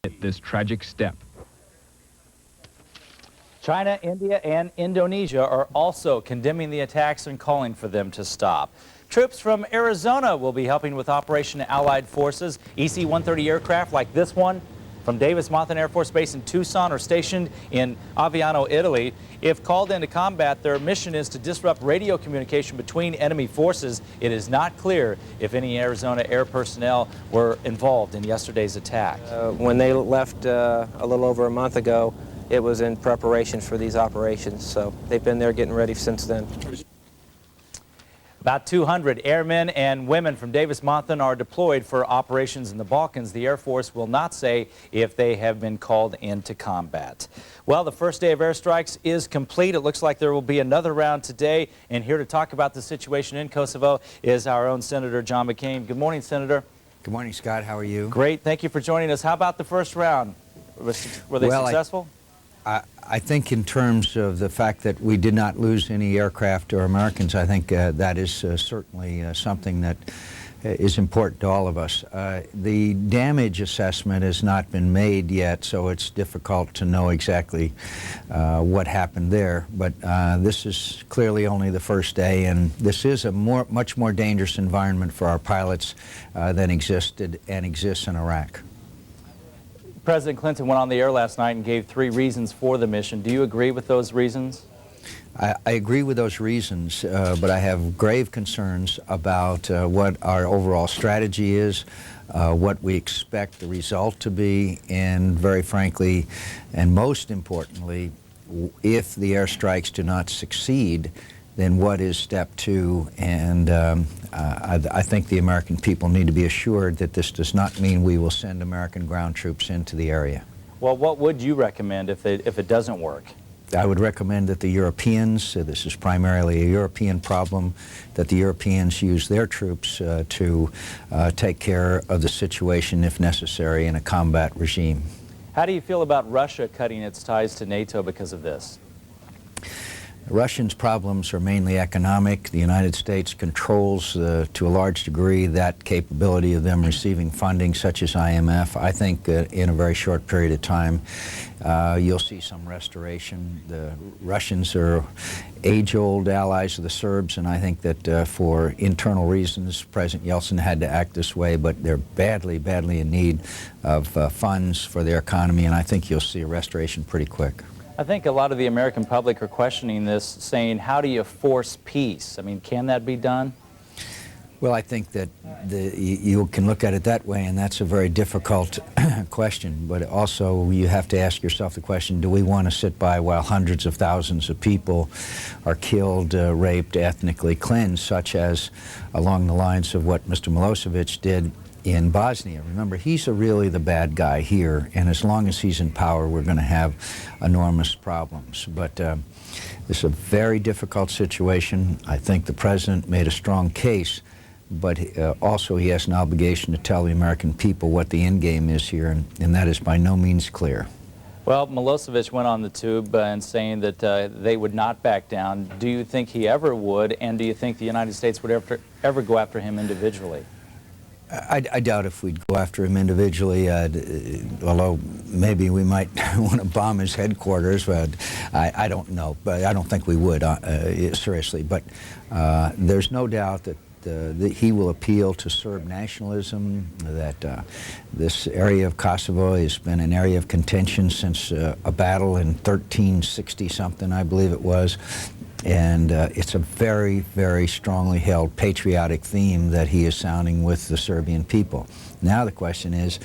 this tragic step. China, India, and Indonesia are also condemning the attacks and calling for them to stop. Troops from Arizona will be helping with Operation Allied Forces. EC-130 aircraft like this one from Davis-Monthan Air Force Base in Tucson are stationed in Aviano, Italy. If called into combat, their mission is to disrupt radio communication between enemy forces. It is not clear if any Arizona air personnel were involved in yesterday's attack. When they left a little over a month ago, it was in preparation for these operations, so they've been there getting ready since then. About 200 airmen and women from Davis-Monthan are deployed for operations in the Balkans. The Air Force will not say if they have been called into combat. Well, the first day of airstrikes is complete. It looks like there will be another round today. And here to talk about the situation in Kosovo is our own Senator John McCain. Good morning, Senator. Good morning, Scott. How are you? Great. Thank you for joining us. How about the first round? Were they successful? I think in terms of the fact that we did not lose any aircraft or Americans, I think that is certainly something that is important to all of us. The damage assessment has not been made yet, so it's difficult to know exactly what happened there. But this is clearly only the first day, and this is a much more dangerous environment for our pilots than existed and exists in Iraq. President Clinton went on the air last night and gave 3 reasons for the mission. Do you agree with those reasons? I agree with those reasons, but I have grave concerns about what our overall strategy is, what we expect the result to be, and very frankly, and most importantly, if the airstrikes do not succeed, then what is step 2? And I think the American people need to be assured that this does not mean we will send American ground troops into the area. Well, what would you recommend if it doesn't work? I would recommend that the Europeans, this is primarily a European problem, that the Europeans use their troops to take care of the situation if necessary in a combat regime. How do you feel about Russia cutting its ties to NATO because of this? The Russians' problems are mainly economic. The United States controls, to a large degree, that capability of them receiving funding, such as IMF. I think in a very short period of time, you'll see some restoration. The Russians are age-old allies of the Serbs, and I think that for internal reasons, President Yeltsin had to act this way, but they're badly, badly in need of funds for their economy, and I think you'll see a restoration pretty quick. I think a lot of the American public are questioning this, saying, how do you force peace? I mean, can that be done? Well, I think that you can look at it that way, and that's a very difficult question. But also, you have to ask yourself the question, do we want to sit by while hundreds of thousands of people are killed, raped, ethnically cleansed, such as along the lines of what Mr. Milosevic did in Bosnia? Remember, he's really the bad guy here, and as long as he's in power, we're going to have enormous problems. But this is a very difficult situation. I think the President made a strong case, but also he has an obligation to tell the American people what the end game is here, and that is by no means clear. Well, Milosevic went on the tube and saying that they would not back down. Do you think he ever would, and do you think the United States would ever go after him individually? I doubt if we'd go after him individually, although maybe we might want to bomb his headquarters. But I don't know. But I don't think we would, seriously. But there's no doubt that he will appeal to Serb nationalism, that this area of Kosovo has been an area of contention since a battle in 1360-something, I believe it was. And it's a very, very strongly held patriotic theme that he is sounding with the Serbian people. Now the question is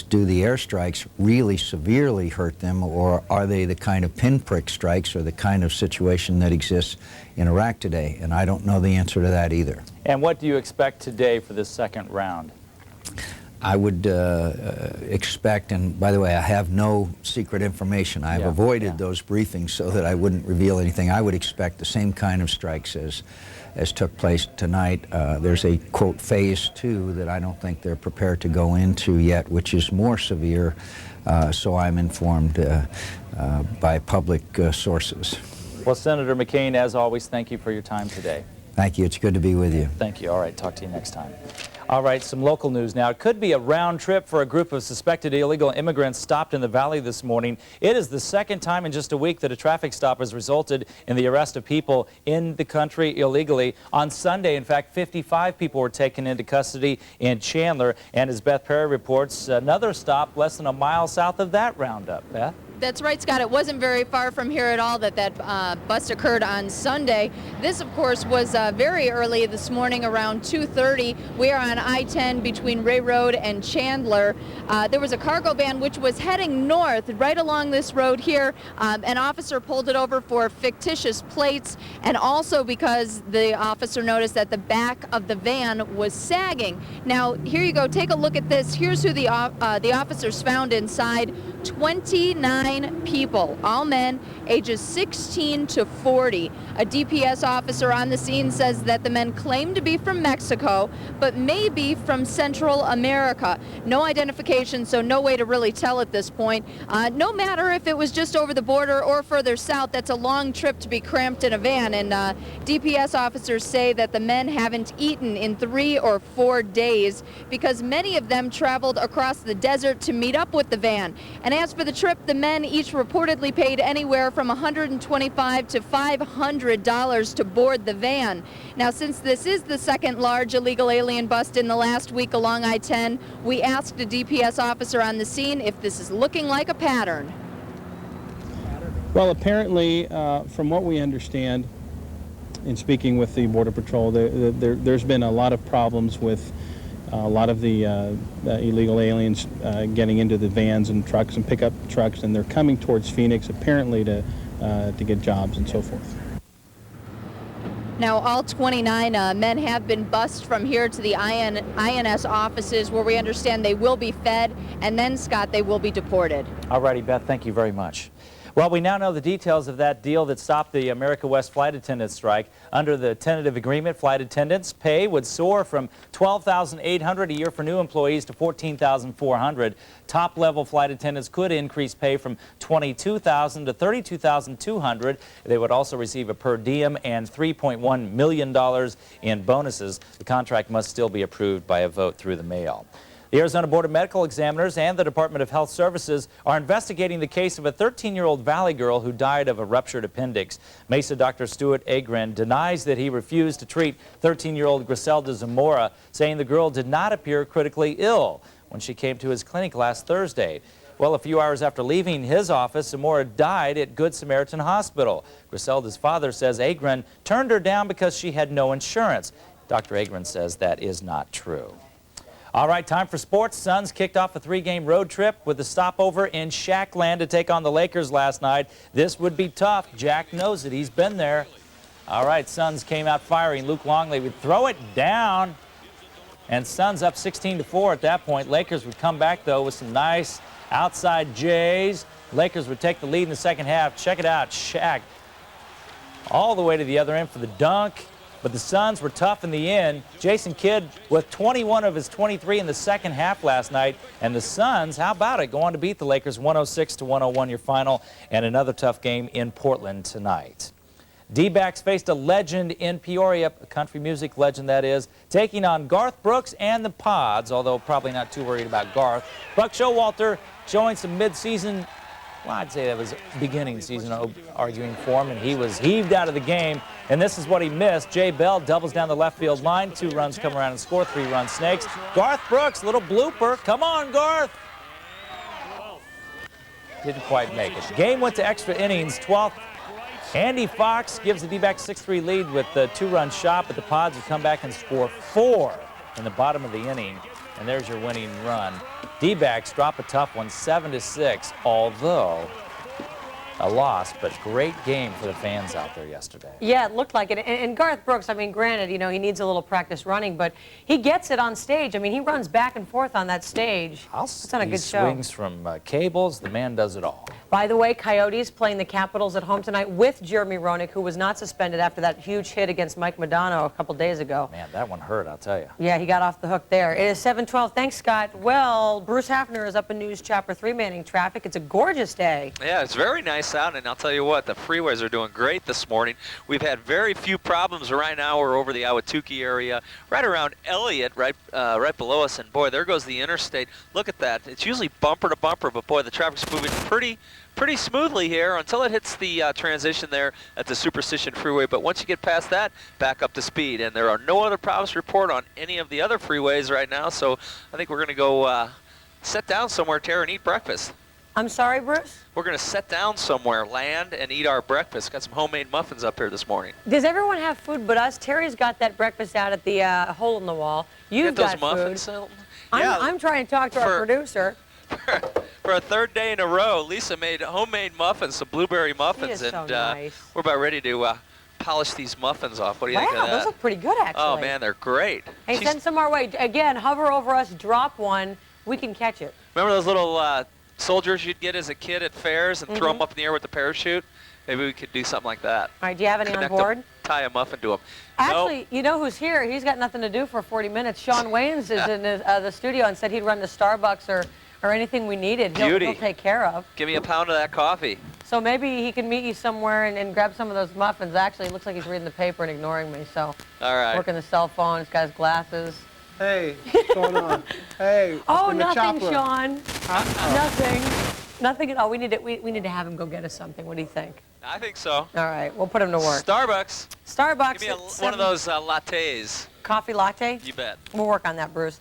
do the airstrikes really severely hurt them, or are they the kind of pinprick strikes or the kind of situation that exists in Iraq today? And I don't know the answer to that either. And what do you expect today for this second round? I would expect, and by the way, I have no secret information. I've avoided those briefings so that I wouldn't reveal anything. I would expect the same kind of strikes as took place tonight. There's a, quote, phase 2 that I don't think they're prepared to go into yet, which is more severe, so I'm informed by public sources. Well, Senator McCain, as always, thank you for your time today. Thank you. It's good to be with you. Thank you. All right. Talk to you next time. All right, some local news now. It could be a round trip for a group of suspected illegal immigrants stopped in the valley this morning. It is the second time in just a week that a traffic stop has resulted in the arrest of people in the country illegally. On Sunday, in fact, 55 people were taken into custody in Chandler. And as Beth Perry reports, another stop less than a mile south of that roundup. Beth? That's right, Scott. It wasn't very far from here at all that bust occurred on Sunday. This, of course, was very early this morning, around 2:30. We are on I-10 between Ray Road and Chandler. There was a cargo van which was heading north right along this road here. An officer pulled it over for fictitious plates, and also because the officer noticed that the back of the van was sagging. Now, here you go. Take a look at this. Here's who the officers found inside. 29 people, all men, ages 16 to 40. A DPS officer on the scene says that the men claim to be from Mexico, but may be from Central America. No identification, so no way to really tell at this point. No matter if it was just over the border or further south, that's a long trip to be cramped in a van. And DPS officers say that the men haven't eaten in 3 or 4 days because many of them traveled across the desert to meet up with the van. And as for the trip, the men each reportedly paid anywhere from $125 to $500 to board the van. Now, since this is the second large illegal alien bust in the last week along I-10, we asked a DPS officer on the scene if this is looking like a pattern. Well, apparently, from what we understand, in speaking with the Border Patrol, there's been a lot of problems with a lot of the illegal aliens getting into the vans and trucks and pickup trucks, and they're coming towards Phoenix apparently to get jobs and so forth. Now, all 29 men have been bussed from here to the INS offices, where we understand they will be fed, and then, Scott, they will be deported. All righty, Beth, thank you very much. Well, we now know the details of that deal that stopped the America West flight attendants strike. Under the tentative agreement, flight attendants' pay would soar from $12,800 a year for new employees to $14,400. Top-level flight attendants could increase pay from $22,000 to $32,200. They would also receive a per diem and $3.1 million in bonuses. The contract must still be approved by a vote through the mail. The Arizona Board of Medical Examiners and the Department of Health Services are investigating the case of a 13-year-old Valley girl who died of a ruptured appendix. Mesa Dr. Stuart Agren denies that he refused to treat 13-year-old Griselda Zamora, saying the girl did not appear critically ill when she came to his clinic last Thursday. Well, a few hours after leaving his office, Zamora died at Good Samaritan Hospital. Griselda's father says Agren turned her down because she had no insurance. Dr. Agren says that is not true. All right, time for sports. Suns kicked off a 3-game road trip with a stopover in Shackland to take on the Lakers last night. This would be tough. Jack knows it. He's been there. All right, Suns came out firing. Luke Longley would throw it down, and Suns up 16-4 at that point. Lakers would come back, though, with some nice outside Jays. Lakers would take the lead in the second half. Check it out. Shaq all the way to the other end for the dunk. But the Suns were tough in the end. Jason Kidd with 21 of his 23 in the second half last night. And the Suns, how about it, go on to beat the Lakers 106-101 your final, and another tough game in Portland tonight. D-backs faced a legend in Peoria, a country music legend that is, taking on Garth Brooks and the Pods, although probably not too worried about Garth. Buck Showalter showing some mid-season, well, I'd say that was beginning season arguing form, and he was heaved out of the game. And this is what he missed. Jay Bell doubles down the left field line. 2 runs come around and score. 3-run Snakes. Garth Brooks, little blooper. Come on, Garth. Didn't quite make it. Game went to extra innings. 12th. Andy Fox gives the D-backs 6-3 lead with the 2-run shot, but the Pods would come back and score 4 in the bottom of the inning. And there's your winning run. D-backs drop a tough one, 7-6, although a loss, but great game for the fans out there yesterday. Yeah, it looked like it. And Garth Brooks, I mean, granted, you know, he needs a little practice running, but he gets it on stage. I mean, he runs back and forth on that stage. It's on a good show. He swings from cables. The man does it all. By the way, Coyotes playing the Capitals at home tonight with Jeremy Roenick, who was not suspended after that huge hit against Mike Modano a couple days ago. Man, that one hurt, I'll tell you. Yeah, he got off the hook there. It is 7:12. Thanks, Scott. Well, Bruce Hafner is up in News Chopper 3 manning traffic. It's a gorgeous day. Yeah, it's very nice us out, and I'll tell you what, the freeways are doing great this morning. We've had very few problems right now. We're over the Ahwatukee area, right around Elliott, right below us, and boy, there goes the interstate. Look at that. It's usually bumper to bumper, but boy, the traffic's moving pretty smoothly here until it hits the transition there at the Superstition Freeway. But once you get past that, back up to speed. And there are no other problems to report on any of the other freeways right now. So I think we're going to go sit down somewhere, Tara, and eat breakfast. I'm sorry, Bruce? We're going to sit down somewhere, land, and eat our breakfast. Got some homemade muffins up here this morning. Does everyone have food but us? Terry's got that breakfast out at the hole in the wall. You've got those muffins, food. Yeah. I'm trying to talk to our producer. For a third day in a row, Lisa made homemade muffins, some blueberry muffins, He is so and nice. we're about ready to polish these muffins off. What do you think of Wow, that? those look pretty good, actually. Oh man, they're great. Hey, send some our way. Again, hover over us, drop one. We can catch it. Remember those little soldiers you'd get as a kid at fairs and throw them up in the air with the parachute? Maybe we could do something like that. All right, do you have any on Connect board? them, tie a muffin to them. Actually, you know who's here? He's got nothing to do for 40 minutes. Sean Waynes is in the studio and said he'd run to Starbucks or anything we needed. He'll take care of. Give me a pound of that coffee. So maybe he can meet you somewhere and grab some of those muffins. Actually, it looks like he's reading the paper and ignoring me. So, all right. Working the cell phone. He's got his glasses. Hey, what's going on? Hey, Oh, from the nothing, chopper. Sean. Nothing at all. We need to have him go get us something. What do you think? I think so. All right, we'll put him to work. Starbucks. Starbucks. Give me one of those lattes. Coffee latte? You bet. We'll work on that, Bruce.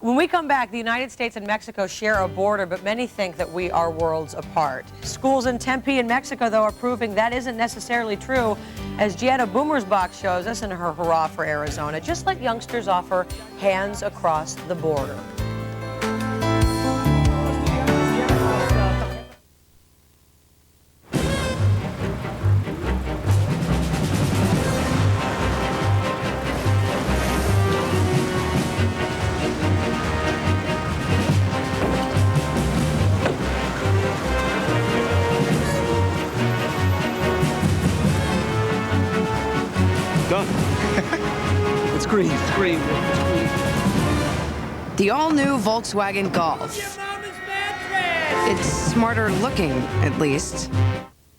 When we come back, the United States and Mexico share a border, but many think that we are worlds apart. Schools in Tempe and Mexico, though, are proving that isn't necessarily true, as Gianna Boomersbach shows us in her hurrah for Arizona. Just let youngsters offer hands across the border. Done. It's green. It's green. The all-new Volkswagen Golf. It's smarter looking, at least.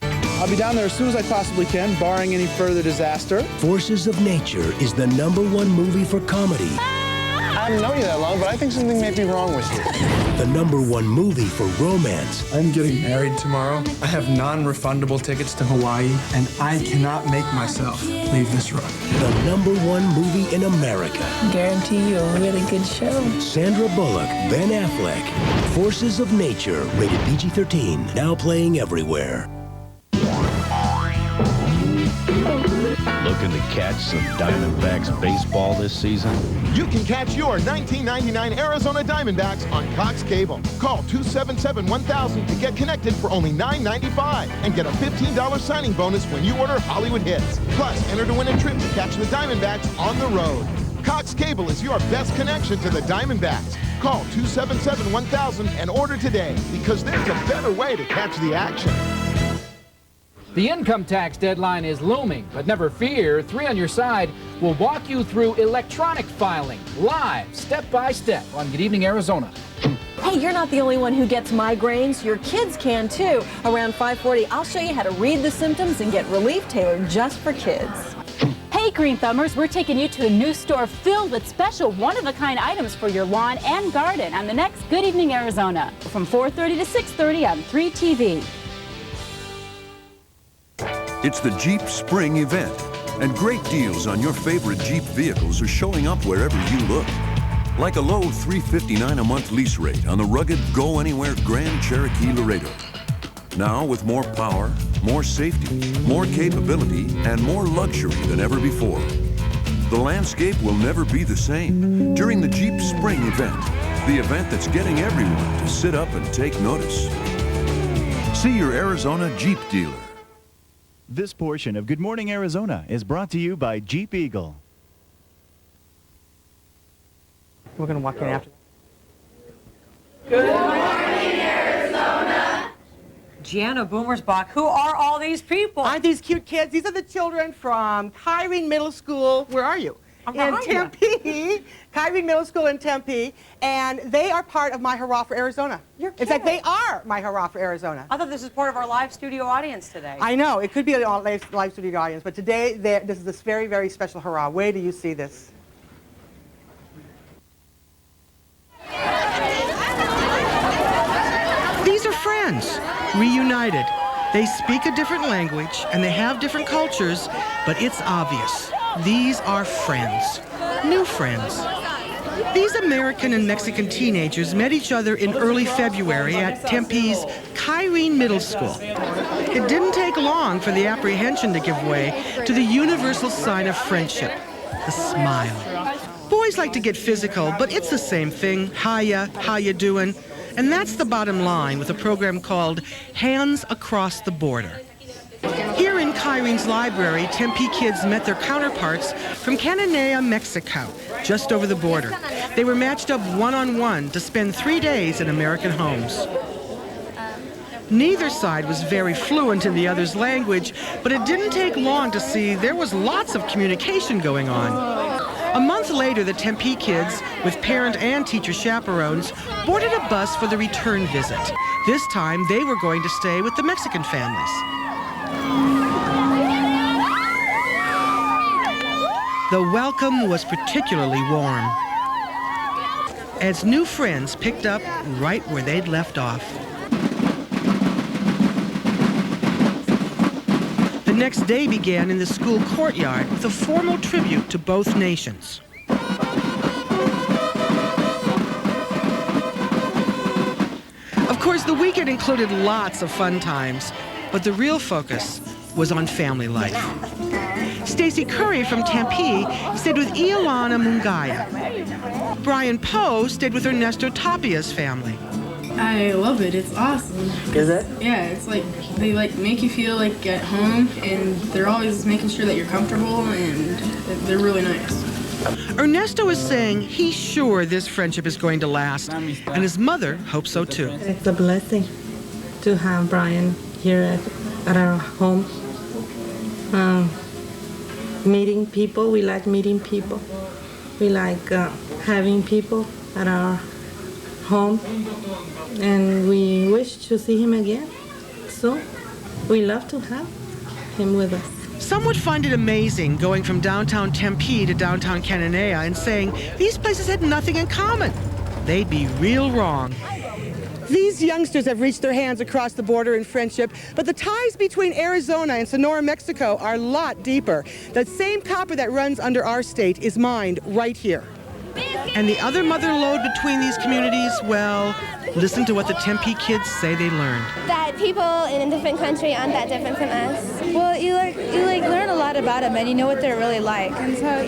I'll be down there as soon as I possibly can, barring any further disaster. Forces of Nature is the #1 movie for comedy. I haven't known you that long, but I think something may be wrong with you. The #1 movie for romance. I'm getting married tomorrow. I have non-refundable tickets to Hawaii, and I cannot make myself leave this rug. The #1 movie in America. Guarantee you a really good show. Sandra Bullock, Ben Affleck. Forces of Nature, rated PG-13. Now playing everywhere. Looking to catch some Diamondbacks baseball this season? You can catch your 1999 Arizona Diamondbacks on Cox Cable. Call 277-1000 to get connected for only $9.95 and get a $15 signing bonus when you order Hollywood Hits. Plus, enter to win a trip to catch the Diamondbacks on the road. Cox Cable is your best connection to the Diamondbacks. Call 277-1000 and order today, because there's a better way to catch the action. The income tax deadline is looming, but never fear, 3 on Your Side will walk you through electronic filing, live, step by step on Good Evening Arizona. Hey, you're not the only one who gets migraines. Your kids can too. Around 5:40, I'll show you how to read the symptoms and get relief tailored just for kids. Hey, Green Thumbers, we're taking you to a new store filled with special one-of-a-kind items for your lawn and garden on the next Good Evening Arizona from 4:30 to 6:30 on 3 TV. It's the Jeep Spring event, and great deals on your favorite Jeep vehicles are showing up wherever you look. Like a low $359 a month lease rate on the rugged Go Anywhere Grand Cherokee Laredo. Now with more power, more safety, more capability, and more luxury than ever before. The landscape will never be the same during the Jeep Spring event, the event that's getting everyone to sit up and take notice. See your Arizona Jeep dealer. This portion of Good Morning Arizona is brought to you by Jeep Eagle. We're going to walk in after. Good morning, Arizona. Gianna Boomersbach, who are all these people? Aren't these cute kids? These are the children from Kyrene Middle School. Where are you? in Tempe, Kyrene Middle School in Tempe, and they are part of My Hurrah for Arizona. You're In fact, they are My Hurrah for Arizona. I thought this was part of our live studio audience today. I know, it could be a live studio audience, but today this is this very, very special hurrah. Wait till you see this. These are friends, reunited. They speak a different language and they have different cultures, but it's obvious. These are friends, new friends. These American and Mexican teenagers met each other in early February at Tempe's Kyrene Middle School. It didn't take long for the apprehension to give way to the universal sign of friendship, the smile. Boys like to get physical, but it's the same thing. Hiya, how you doing? And that's the bottom line with a program called Hands Across the Border. Here in Kyrene's library, Tempe kids met their counterparts from Cananea, Mexico, just over the border. They were matched up one-on-one to spend 3 days in American homes. Neither side was very fluent in the other's language, but it didn't take long to see there was lots of communication going on. A month later, the Tempe kids, with parent and teacher chaperones, boarded a bus for the return visit. This time, they were going to stay with the Mexican families. The welcome was particularly warm, as new friends picked up right where they'd left off. The next day began in the school courtyard with a formal tribute to both nations. Of course, the weekend included lots of fun times, but the real focus was on family life. Stacy Curry from Tempe stayed with Iolana Mungaya. Brian Poe stayed with Ernesto Tapia's family. I love it. It's awesome. Is it? Yeah, it's like they make you feel like at home, and they're always making sure that you're comfortable, and they're really nice. Ernesto is saying he's sure this friendship is going to last, and his mother hopes so too. It's a blessing to have Brian here at our home. Meeting people, we like meeting people. We like having people at our home, and we wish to see him again. So we love to have him with us. Some would find it amazing going from downtown Tempe to downtown Cananea and saying these places had nothing in common. They'd be real wrong. These youngsters have reached their hands across the border in friendship, but the ties between Arizona and Sonora, Mexico are a lot deeper. The same copper that runs under our state is mined right here. And the other mother lode between these communities, well, listen to what the Tempe kids say they learned. That people in a different country aren't that different from us. Well, you learn a lot about them, and you know what they're really like. And so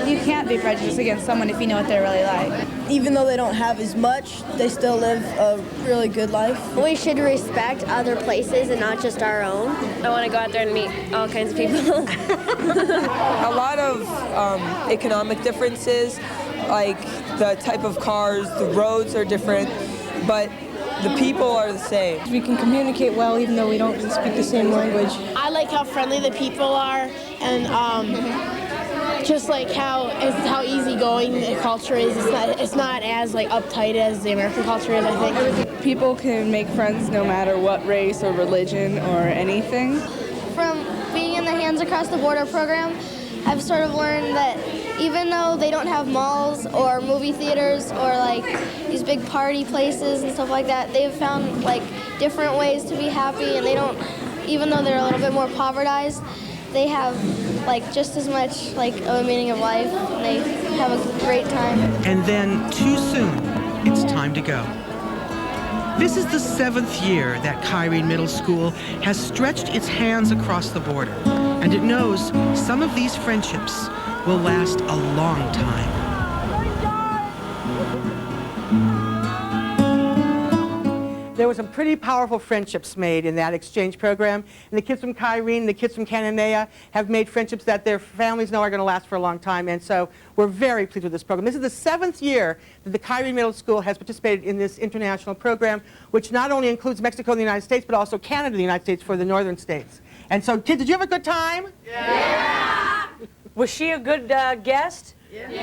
you can't be prejudiced against someone if you know what they're really like. Even though they don't have as much, they still live a really good life. We should respect other places and not just our own. I want to go out there and meet all kinds of people. A lot of economic differences, like the type of cars, the roads are different, but the people are the same. We can communicate well even though we don't speak the same language. I like how friendly the people are, and just like how easygoing the culture is. It's not as uptight as the American culture is, I think. People can make friends no matter what race or religion or anything. From being in the Hands Across the Border program, I've sort of learned that even though they don't have malls or movie theaters or these big party places and stuff like that, they've found different ways to be happy, and they don't, even though they're a little bit more povertized, they have just as much of a meaning of life, and they have a great time. And then too soon, it's time to go. This is the 7th year that Kyrene Middle School has stretched its hands across the border, and it knows some of these friendships will last a long time. There were some pretty powerful friendships made in that exchange program, and the kids from Kyrene and the kids from Cananea have made friendships that their families know are going to last for a long time, and so we're very pleased with this program. This is the 7th year that the Kyrene Middle School has participated in this international program, which not only includes Mexico and the United States, but also Canada and the United States for the northern states. And so, kids, did you have a good time? Yeah! Was she a good guest? Yeah. All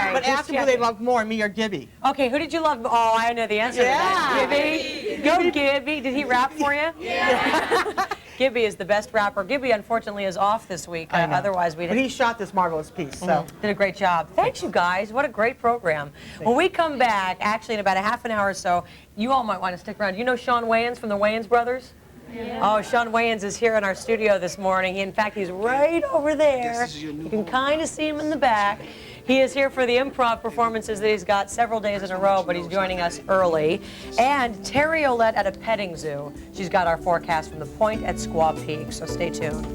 right. But ask them who they love more, me or Gibby. Okay, who did you love? Oh, I know the answer to that. Gibby? Go Gibby. Did he rap for you? Yeah. Gibby is the best rapper. Gibby, unfortunately, is off this week. Otherwise, we'd... But he shot this marvelous piece, so... Did a great job. Thanks, you guys. What a great program. When we come back, actually in about a half an hour or so, you all might want to stick around. You know Shawn Wayans from the Wayans Brothers? Yeah. Oh, Shawn Wayans is here in our studio this morning. In fact, he's right over there. You can kind of see him in the back. He is here for the improv performances that he's got several days in a row, but he's joining us early. And Terry Olette at a petting zoo. She's got our forecast from the Point at Squaw Peak, so stay tuned.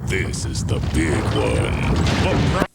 This is the big one.